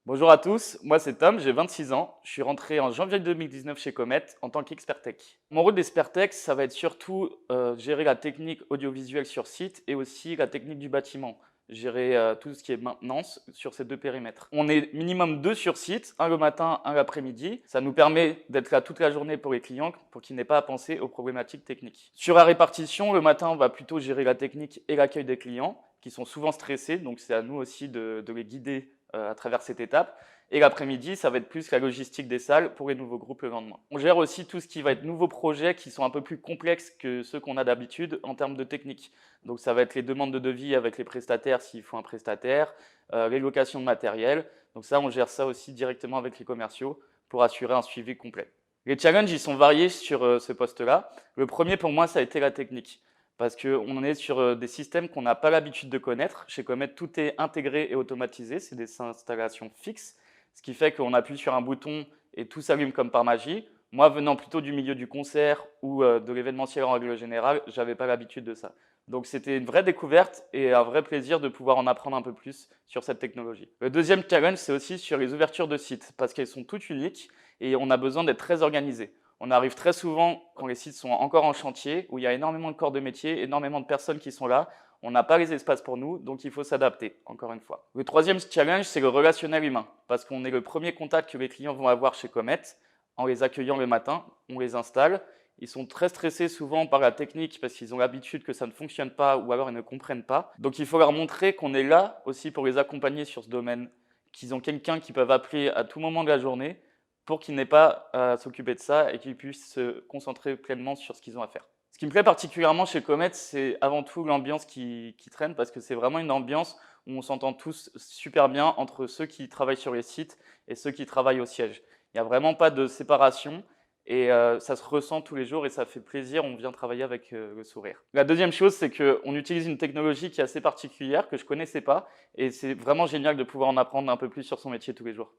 Bonjour à tous, moi c'est Tom, j'ai 26 ans. Je suis rentré en janvier 2019 chez Comet en tant qu'expert tech. Mon rôle d'expert tech, ça va être surtout gérer la technique audiovisuelle sur site et aussi la technique du bâtiment. Gérer tout ce qui est maintenance sur ces deux périmètres. On est minimum deux sur site, un le matin, un l'après-midi. Ça nous permet d'être là toute la journée pour les clients pour qu'ils n'aient pas à penser aux problématiques techniques. Sur la répartition, le matin, on va plutôt gérer la technique et l'accueil des clients qui sont souvent stressés, donc c'est à nous aussi de les guider à travers cette étape. Et l'après-midi, ça va être plus la logistique des salles pour les nouveaux groupes le lendemain. On gère aussi tout ce qui va être nouveaux projets qui sont un peu plus complexes que ceux qu'on a d'habitude en termes de technique. Donc ça va être les demandes de devis avec les prestataires s'il faut un prestataire, les locations de matériel. Donc ça, on gère ça aussi directement avec les commerciaux pour assurer un suivi complet. Les challenges, ils sont variés sur ce poste-là. Le premier pour moi, ça a été la technique. Parce qu'on est sur des systèmes qu'on n'a pas l'habitude de connaître. Chez Comet, tout est intégré et automatisé. C'est des installations fixes, ce qui fait qu'on appuie sur un bouton et tout s'allume comme par magie. Moi, venant plutôt du milieu du concert ou de l'événementiel en règle générale, je n'avais pas l'habitude de ça. Donc c'était une vraie découverte et un vrai plaisir de pouvoir en apprendre un peu plus sur cette technologie. Le deuxième challenge, c'est aussi sur les ouvertures de sites, parce qu'elles sont toutes uniques et on a besoin d'être très organisé. On arrive très souvent quand les sites sont encore en chantier, où il y a énormément de corps de métier, énormément de personnes qui sont là. On n'a pas les espaces pour nous, donc il faut s'adapter, encore une fois. Le troisième challenge, c'est le relationnel humain, parce qu'on est le premier contact que les clients vont avoir chez Comet. En les accueillant le matin, on les installe. Ils sont très stressés souvent par la technique parce qu'ils ont l'habitude que ça ne fonctionne pas ou alors ils ne comprennent pas. Donc il faut leur montrer qu'on est là aussi pour les accompagner sur ce domaine, qu'ils ont quelqu'un qu'ils peuvent appeler à tout moment de la journée pour qu'ils n'aient pas à s'occuper de ça et qu'ils puissent se concentrer pleinement sur ce qu'ils ont à faire. Ce qui me plaît particulièrement chez Comet, c'est avant tout l'ambiance qui traîne parce que c'est vraiment une ambiance où on s'entend tous super bien entre ceux qui travaillent sur les sites et ceux qui travaillent au siège. Il n'y a vraiment pas de séparation et ça se ressent tous les jours et ça fait plaisir, on vient travailler avec le sourire. La deuxième chose, c'est qu'on utilise une technologie qui est assez particulière, que je ne connaissais pas et c'est vraiment génial de pouvoir en apprendre un peu plus sur son métier tous les jours.